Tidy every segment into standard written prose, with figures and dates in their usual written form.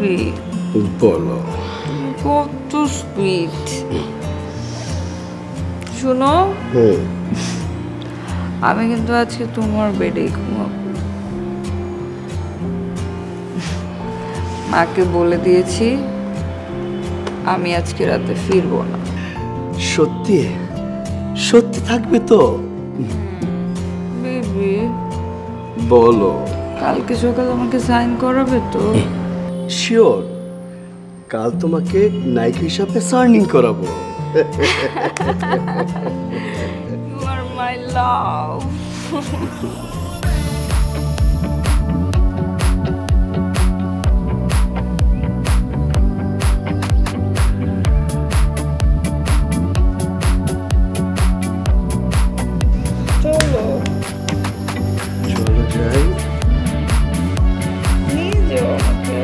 Baby বলো। কত sweet. শোনো, আমি কিন্তু আজকে তোমার বেডেই ঘুমাবো। মাকে বলে দিয়েছি আমি আজকে রাতে ফিরবো না। সত্যি সত্যি থাকবে তো? বেবি বলো। কালকে সকালে আমাকে সাইন করাবে তো? শিওর, কাল তোমাকে নায়িকা হিসাবে সার্নিং করাবো। You are my love. চলো চলো যাই। নিয়ে যাও আমাকে।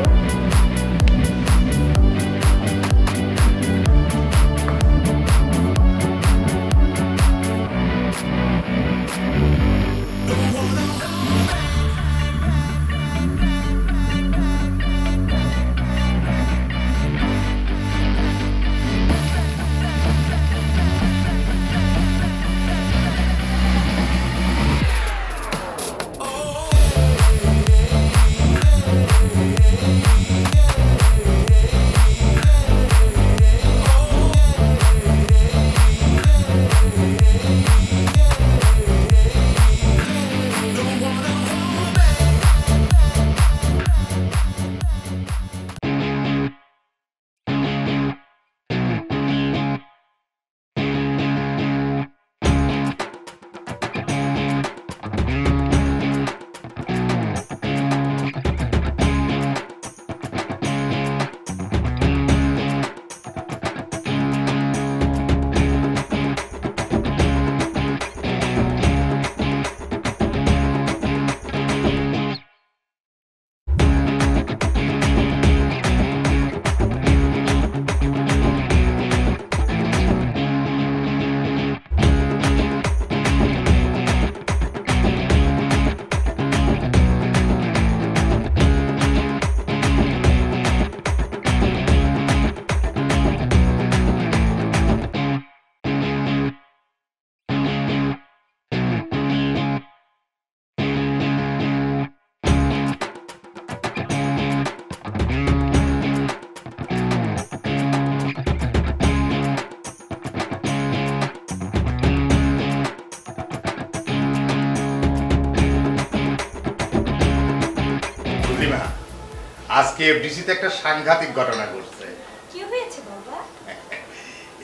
আজকে এফডিসিতে একটা সাংঘাতিক ঘটনা ঘটছে। কি হয়েছে বাবা?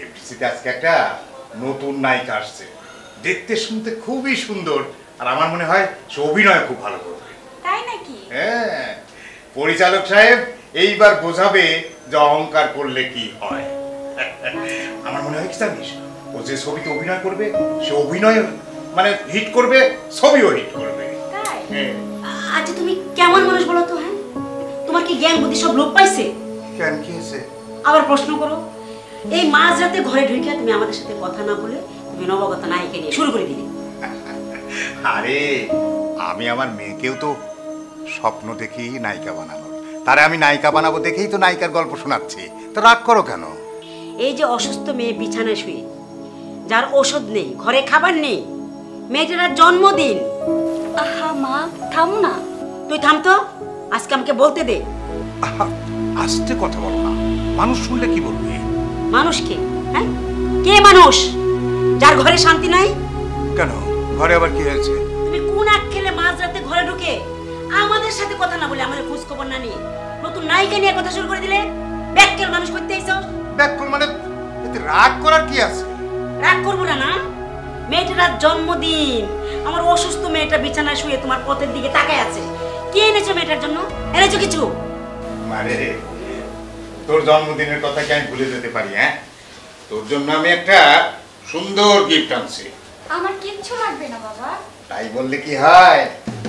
এফডিসিতে আজকে একটা নতুন নায়িকা আসছে, দেখতে শুনতে খুবই সুন্দর, আর আমার মনে হয় সে অভিনয় খুব ভালো করবে। তাই নাকি? হ্যাঁ, পরিচালক সাহেব এইবার বোঝাবে যে অহংকার করলে কি হয়। আমার মনে হয় কি জানিস, ও যে ছবিতে অভিনয় করবে সে অভিনয় মানে হিট করবে, ছবিও হিট করবে। তাই? হ্যাঁ। আচ্ছা তুমি কেমন মানুষ বলো তো? হ্যাঁ, তোমার কি জ্ঞান বুদ্ধি সব লোপ পাইছে? কেন কি হয়েছে? আবার প্রশ্ন করো। এই মাঝরাতে ঘরে ঢুকে তুমি আমাদের সাথে কথা না বলে তুমি নবাগত নায়িকা নিয়ে শুরু করে দিলে। আরে আমি আমার মেয়েকেও তো স্বপ্ন দেখি নায়িকা বানানোর, তারে আমি নায়িকা বানাবো দেখেই তো নায়িকার গল্প শোনাচ্ছি, তো রাগ করো কেন? এই যে অসুস্থ মেয়ে বিছানায় শুয়ে, যার ওষুধ নেই, ঘরে খাবার নেই, মেয়েটার জন্মদিন। আহা মা থামো না। তুই থাম তো, আজকে আমাকে বলতে দে। আস্তে কথা বলো না, মানুষ শুনলে কি বলবে? মানুষ কে? হ্যাঁ, কে মানুষ? যার ঘরে শান্তি নাই। কেন, ঘরে আবার কি হয়েছে? তুমি কোন আক্কেলে মাঝরাতে ঘরে ঢুকে আমাদের সাথে কথা না বলে, আমাদের খোঁজ খবর না নিয়ে নতুন নায়িকা নিয়ে কথা শুরু করে দিলে? ব্যাককেল মানুষ করতে আইছো? ব্যাককেল মানে এতে রাগ করার কি আছে? রাগ করবো না। না, মেয়েটার জন্মদিন, আমার অসুস্থ মেয়েটা বিছানায় শুয়ে তোমার পথের দিকে তাকায় আছে। কি এনেছো মেয়েটার জন্য? এনেছো কিছু? মারে, তোর জন্মদিনের কথা কি আমি ভুলে যেতে পারি? হ্যাঁ, তোর জন্য আমি একটা সুন্দর গিফট আনছি। আমার কিচ্ছু লাগবে না বাবা। তাই বললে কি হয়?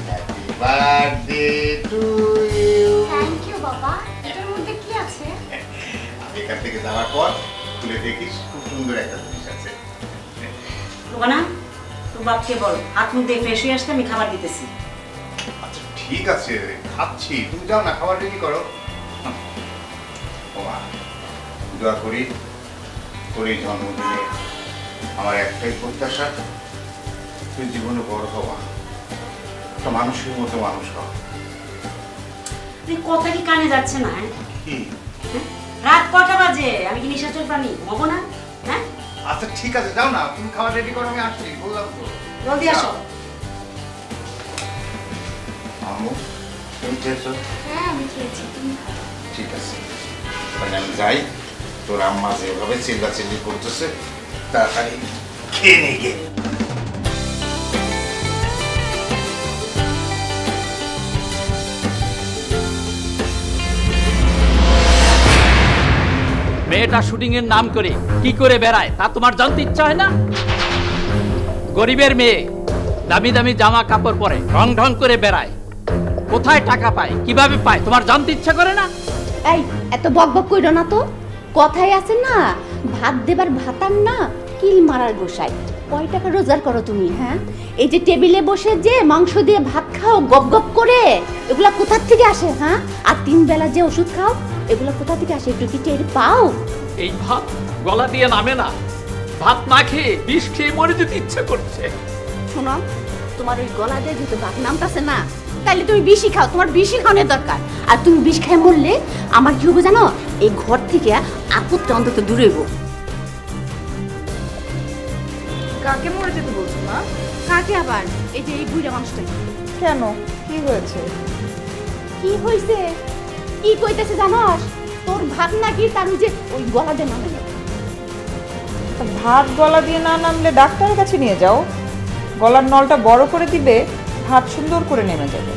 Happy birthday to you. Thank you বাবা। এটার মধ্যে কি আছে? আমি এখান থেকে যাওয়ার পর খুলে দেখিস, খুব সুন্দর একটা জিনিস আছে। রোগানা, তোর বাপকে বল হাত মুখ দিয়ে ফ্রেশ হয়ে আসতে, আমি খাবার দিতেছি। আচ্ছা ঠিক আছে, খাচ্ছি, তুমি যাও না, খাবার রেডি করো। ওমা দোয়া করি তোর এই জন্মদিনে আমার একটাই প্রত্যাশা, তুই জীবনে বড় হওয়া, একটা মানুষের মতো মানুষ হওয়া। কথা কি কানে যাচ্ছে না? কি রাত কটা বাজে? আমি কি নিশাচর প্রাণী, ঘুমাবো না? হ্যাঁ আচ্ছা ঠিক আছে, যাও না, তুমি খাবার রেডি করো, আমি আসছি, বললাম তো। জলদি আসো। আম্মু তুমি খেয়েছো? হ্যাঁ আমি খেয়েছি, তুমি খাও। ঠিক আছে, তাহলে আমি যাই। তোর আম্মা যেভাবে চিল্লাচিল্লি করতেছে তাড়াতাড়ি খেয়ে নিয়ে গিয়ে। মেয়েটা শুটিং এর নাম করে কি করে বেড়ায় তা তোমার জানতে ইচ্ছা হয় না? গরিবের মেয়ে দামি দামি জামা কাপড় পরে ঢং ঢং করে বেড়ায়, কোথায় টাকা পায়, কিভাবে পায় তোমার জানতে ইচ্ছা করে না? এই এত বকবক কইরো না তো, কথাই আছে না, ভাত দেবার ভাতার না কিল মারার গোসাই। কয় টাকা রোজগার করো তুমি? হ্যাঁ, এই যে টেবিলে বসে যে মাংস দিয়ে ভাত খাও গপ গপ করে, এগুলা কোথা থেকে আসে? হ্যাঁ, আর 3 বেলা যে ওষুধ খাও, এগুলা কোথা থেকে আসে? একটু কি টের পাও? এই ভাত গলা দিয়ে নামে না, ভাত না খেয়ে বিষ খেয়ে মরে যেতে ইচ্ছে করছে। শোনো, তোমার ওই গলা দিয়ে যেহেতু ভাত নামতাছে না, তাইলে তুমি বিষই খাও, তোমার বিষই খাওয়ানোর দরকার। আর তুমি বিষ খেয়ে মরলে আমার কি হবে জানো? এই ঘর থেকে আপদটা অন্তত দূরে হইব। কাকে মরে যেতে বলছো মা? কাকে আবার? এই যে এই বুড়া মানুষটাকে। কেন, কি হয়েছে? কি হইছে? কি কইতেছে জানোস? তোর ভাত নাকি তার ওই যে ওই গলা দিয়ে নামে। ভাত গলা দিয়ে না নামলে ডাক্তারের কাছে নিয়ে যাও, গলার নলটা বড় করে দিবে, ভাত সুন্দর করে নেমে যাবে।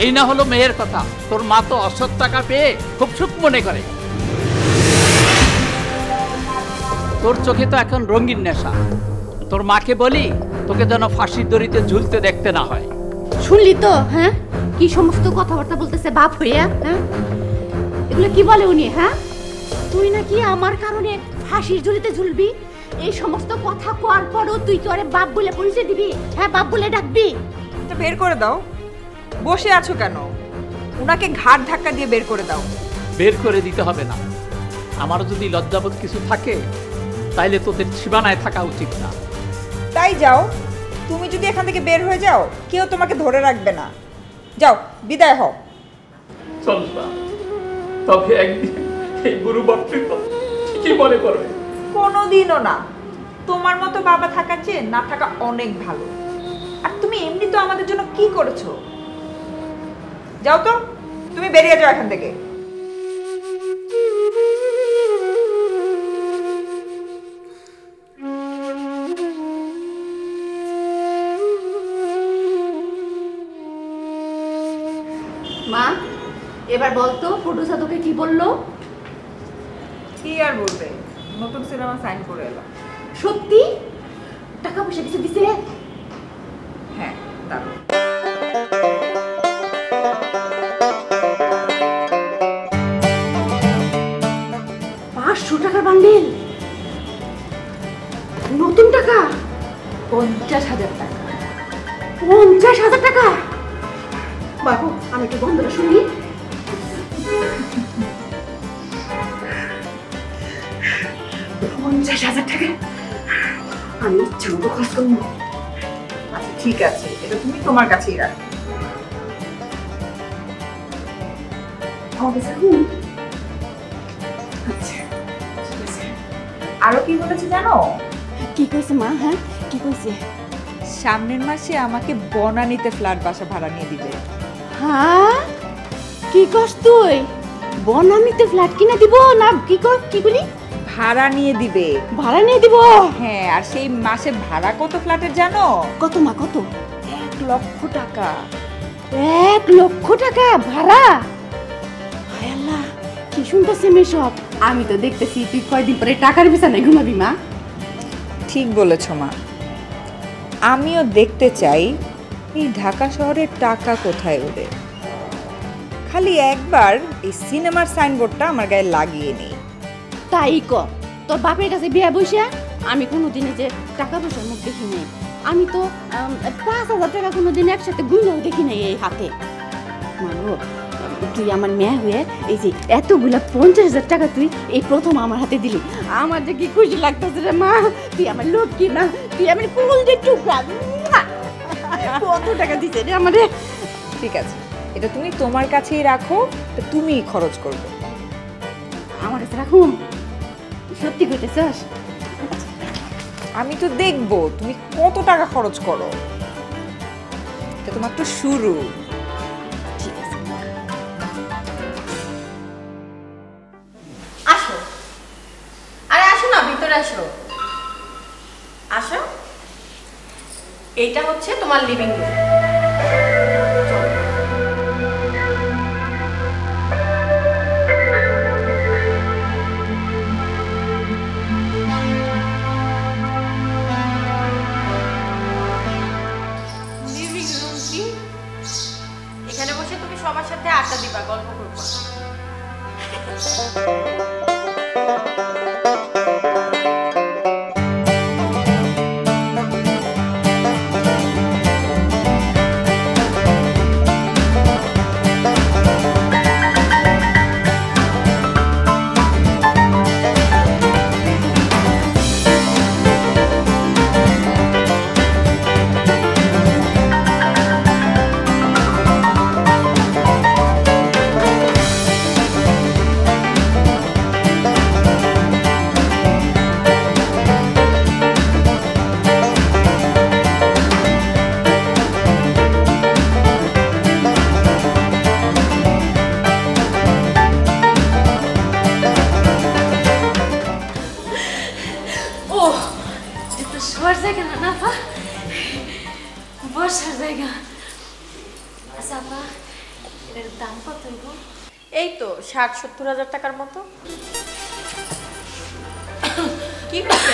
এই না হলো মেয়ের কথা, তোর মা তো অসৎ টাকা পেয়ে খুব সুখ মনে করে। তোর চোখে তো এখন রঙিন নেশা। তোর মাকে বলি তোকে যেন ফাঁসির দড়িতে ঝুলতে দেখতে না হয়। শুনলি তো? হ্যাঁ, কি সমস্ত কথাবার্তা বলতেছে বাপ হইয়া। হ্যাঁ, এগুলো কি বলে উনি? হ্যাঁ, তুই নাকি আমার কারণে ফাঁসির ঝুলিতে ঝুলবি? এই সমস্ত কথা কোয়ার পরও তুই কি ওরে বাপ বলে পরিচয় দিবি? হ্যাঁ, বাপ বলে ডাকবি? এটা বের করে দাও, বসে আছো কেন? উনাকে ঘাড় ধাক্কা দিয়ে বের করে দাও। বের করে দিতে হবে না, আমার যদি লজ্জাবোধ কিছু থাকে তাইলে তোদের সীমানায় থাকা উচিত না। তাই যাও, তুমি যদি এখান থেকে বের হয়ে যাও কেউ তোমাকে ধরে রাখবে না। যাও, বিদায় হও। চল না, তবে একদিন এই গুরু বাপটি তো কি মনে করবে? কোনোদিনও না। তোমার মতো বাবা থাকার চেয়ে না থাকা অনেক ভালো। আর তুমি এমনি তো আমাদের জন্য কি করেছো। যাও তো, তুমি বেরিয়ে যাও এখান থেকে। মা, এবার বলতো প্রডিউসার তোকে কি বললো? কি আর বলবে, নতুন সিনেমা সাইন করে এলাম। সত্যি? টাকা পয়সা কিছু দিছে? হ্যাঁ, দাঁড়াও। 500 টাকার বান্ডিল, নতুন টাকা 50,000 টাকা। 50,000 টাকা। বাবু, আমি একটু বন্ধুরা শুনি। 50,000 টাকা আমি ইচ্ছে মতো খরচ করবো। আচ্ছা ঠিক আছে, এটা তুমি তোমার কাছেই রাখো। আচ্ছা, ঠিক আছে। আরো কি বলেছে জানো? কি কইছে মা? হ্যাঁ, কি কইছে? সামনের মাসে আমাকে বনানীতে ফ্ল্যাট বাসা ভাড়া নিয়ে দিবে। হ্যাঁ, কি কস তুই? বনানীতে ফ্ল্যাট কিনে দিব না? কি কর, কি বলি? ভাড়া নিয়ে দিবে। ভাড়া নিয়ে দিব? হ্যাঁ, আর সেই মাসে ভাড়া কত ফ্ল্যাটের জানো? কত মা, কত? 1 লক্ষ টাকা। 1 লক্ষ টাকা ভাড়া? হায় আল্লাহ, কি শুনতেছি আমি সব। আমি তো দেখতেছি তুই কয়দিন পরে টাকার বিছানায় ঘুমাবি মা। ঠিক বলেছ মা, আমিও দেখতে চাই এই ঢাকা শহরের টাকা কোথায় ওদের। খালি একবার এই সিনেমার সাইনবোর্ডটা আমার গায়ে লাগিয়ে নেই। তাই ক, তোর বাপের কাছে বিয়া বসে আমি কোনোদিনে যে টাকা পয়সার মুখ দেখি নাই। আমি তো 5,000 টাকা কোনোদিন একসাথে গুনেও দেখি নাই এই হাতে। মাগো, তুই আমার মেয়ে হয়ে এই যে এতগুলা 50,000 টাকা তুই এই প্রথম আমার হাতে দিলি, আমার যে কি খুশি লাগতেছে রে মা। তুই আমার লক্ষ্মী না, তুই আমার কুল যে টুকরা। কত টাকা দিছে রে আমারে। ঠিক আছে, এটা তুমি তোমার কাছেই রাখো, তো তুমিই খরচ করবে। আমার কাছে রাখুন? সত্যি কইতেছস? আমি তো দেখবো তুমি কত টাকা খরচ করো। এটা তোমার তো শুরু। ঠিক আছে। আসো, আরে আসো না, ভিতরে আসো। আসো, এইটা হচ্ছে তোমার লিভিং রুম। লিভিং রুম কি? এখানে বসে তুমি সবার সাথে আড্ডা দিবা, গল্প করবা। শোয়ার জায়গা না না আপা, বসার জায়গা। আচ্ছা আপা, এটার দাম কত হইব? এই তো 60-70 হাজার টাকার মতো। কি হচ্ছে?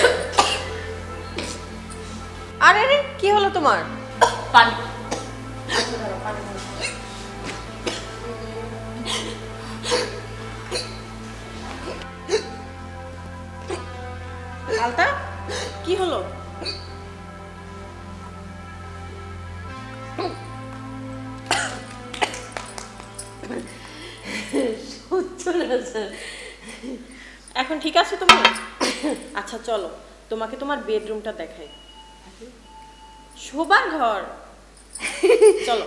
আরে রে, কি হলো তোমার? পানি। আলতা, কি হলো? এখন ঠিক আছে তুমি? আচ্ছা চলো, তোমাকে তোমার বেডরুমটা দেখাই। শোবার ঘর, চলো।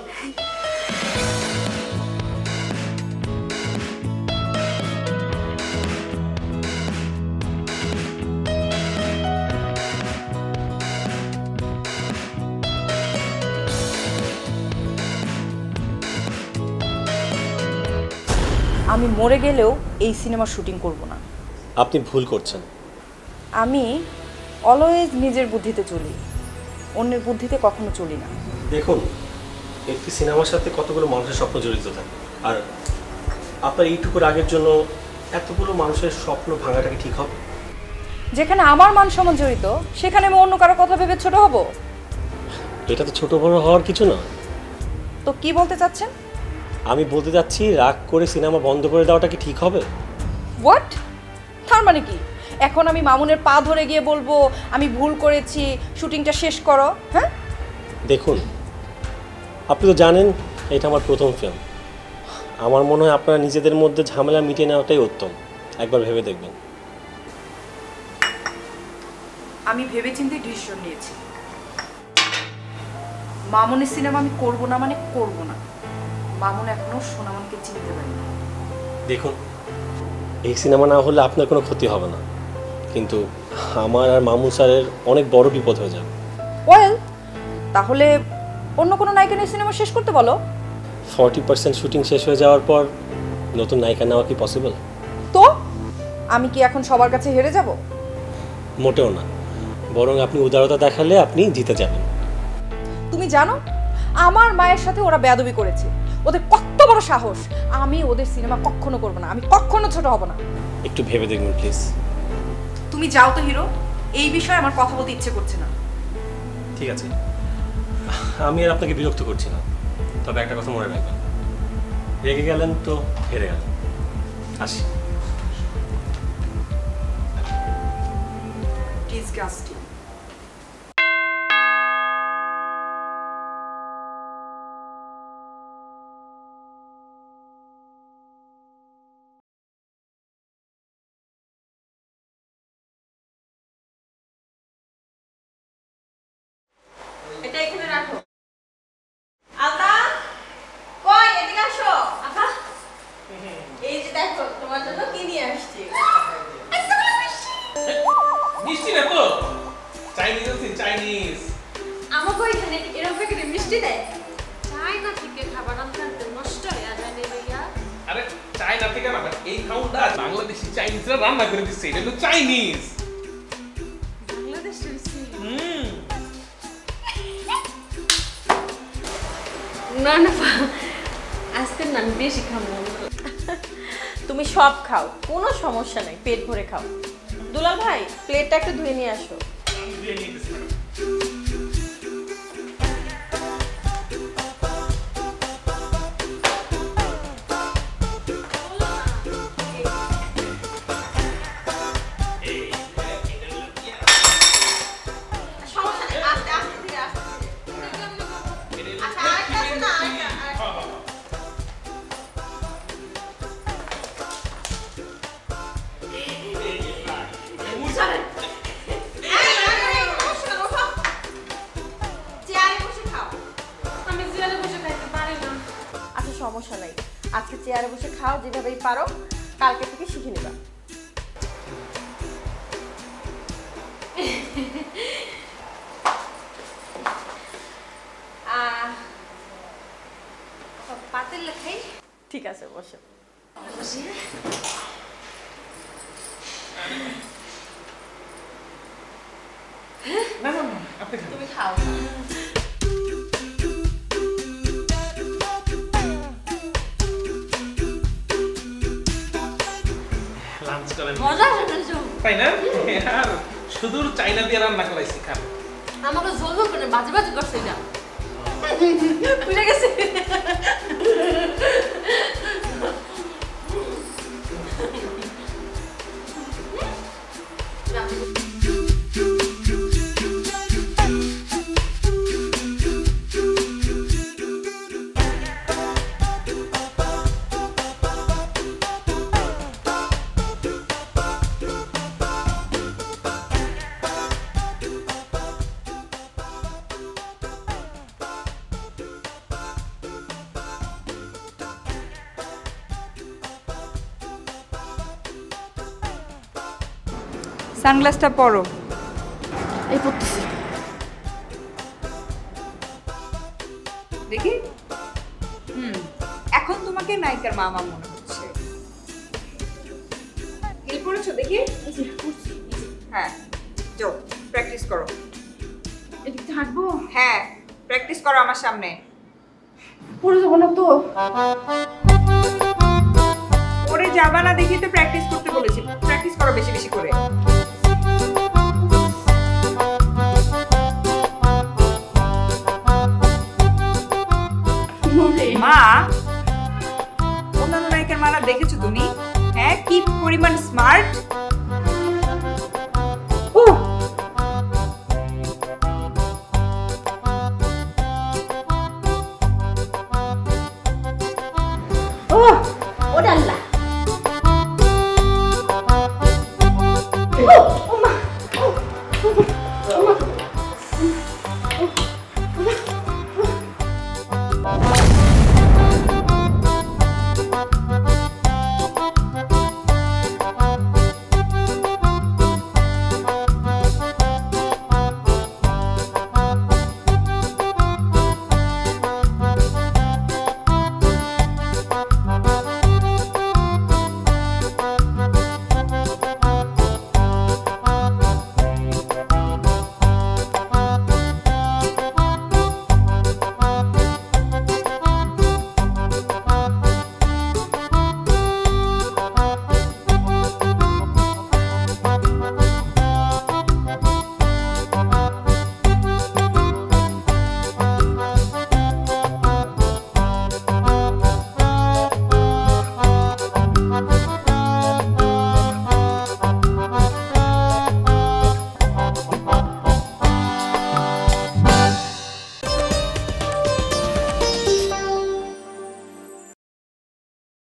আমি মরে গেলেও এই সিনেমার শুটিং করব না। আপনি ভুল করছেন। আমি অলওয়েজ নিজের বুদ্ধিতে চলি, অন্যের বুদ্ধিতে কখনো চলি না। দেখুন, একটি সিনেমার সাথে কতগুলো মানুষের স্বপ্ন জড়িত থাকে, আর আপনার এইটুকু রাগের জন্য এতগুলো মানুষের স্বপ্ন ভাঙাটা কি ঠিক হবে? যেখানে আমার মান সম্মান জড়িত, সেখানে আমি অন্য কারো কথা ভেবে ছোট হব? এটা তো ছোট বড় হওয়ার কিছু না। তো কি বলতে চাচ্ছেন? আমি বলতে চাচ্ছি, রাগ করে সিনেমা বন্ধ করে দেওয়াটা কি ঠিক হবে? হোয়াট? তার মানে কি এখন আমি মামুনের পা ধরে গিয়ে বলবো আমি ভুল করেছি, শুটিংটা শেষ করো? হ্যাঁ দেখুন, আপনি তো জানেন এটা আমার প্রথম ফিল্ম। আমার মনে হয় আপনারা নিজেদের মধ্যে ঝামেলা মিটিয়ে নেওয়াটাই উত্তম। একবার ভেবে দেখবেন। আমি ভেবেচিন্তে ডিসিশন নিয়েছি, মামুনের সিনেমা আমি করব না মানে করব না। মামুন এখনো সোনামনকে চিনতে পারেনি। দেখুন, এই সিনেমা না হলে আপনার কোনো ক্ষতি হবে না, কিন্তু আমার আর মামুন স্যারের অনেক বড় বিপদ হয়ে যাবে। ওয়েল, তাহলে অন্য কোনো নায়িকা নিয়ে সিনেমা শেষ করতে বলো। 40% শুটিং শেষ হয়ে যাওয়ার পর নতুন নায়িকা নেওয়া কি পসিবল? তো আমি কি এখন সবার কাছে হেরে যাব? মোটেও না, বরং আপনি উদারতা দেখালে আপনি জিতে যাবেন। তুমি জানো আমার মায়ের সাথে ওরা বেয়াদবি করেছে, ওদের কত বড় সাহস। আমি ওদের সিনেমা কখনো করব না, আমি কখনো ছোট হব না। একটু ভেবে দেখবেন প্লিজ। তুমি যাও তো হিরো, এই বিষয়ে আমার কথা বলতে ইচ্ছে করছে না। ঠিক আছে, আমি আর আপনাকে বিরক্ত করছি না, তবে একটা কথা মনে রাখবেন, রেগে গেলেন তো হেরে গেলেন। আসি। ডিসগাস্টিং। বাংলাদেশি চাইনিজরা রান্না করে দিচ্ছে, এটা হলো চাইনিজ। না না আজকে না আমি বেশি খাবো। তুমি সব খাও, কোনো সমস্যা নাই, পেট ভরে খাও। দুলাল ভাই প্লেটটা একটু ধুয়ে নিয়ে আসো। সমস্যা নাই, আজকে চেয়ারে বসে খাও যেভাবেই পারো, কালকে থেকে শিখে নিবা। পাতের লেখাই ঠিক আছে, বসে তুমি খাও। তাই না? শুধু চাইনা দিয়ে রান্না করাইছি, খান। আমাকে ঝোল ঝোল করে বাজে বাজে করছে এটা, বুঝে গেছে। সানগ্লাসটা পরো। এই পড়তেছি দেখি। এখন তোমাকে নায়িকার মামা মনে হচ্ছে। হিল পরেছো দেখি? হ্যাঁ, যাও প্র্যাকটিস করো। এদিকে হাঁটবো? হ্যাঁ, প্র্যাকটিস করো আমার সামনে। পড়ে যাবো না তো? পরে যাবা না দেখি তো প্র্যাকটিস করতে বলেছি। প্র্যাকটিস করো বেশি বেশি করে। মা, অন্যান্য নায়িকার মারা দেখেছো তুমি? হ্যাঁ, কি পরিমাণ স্মার্ট।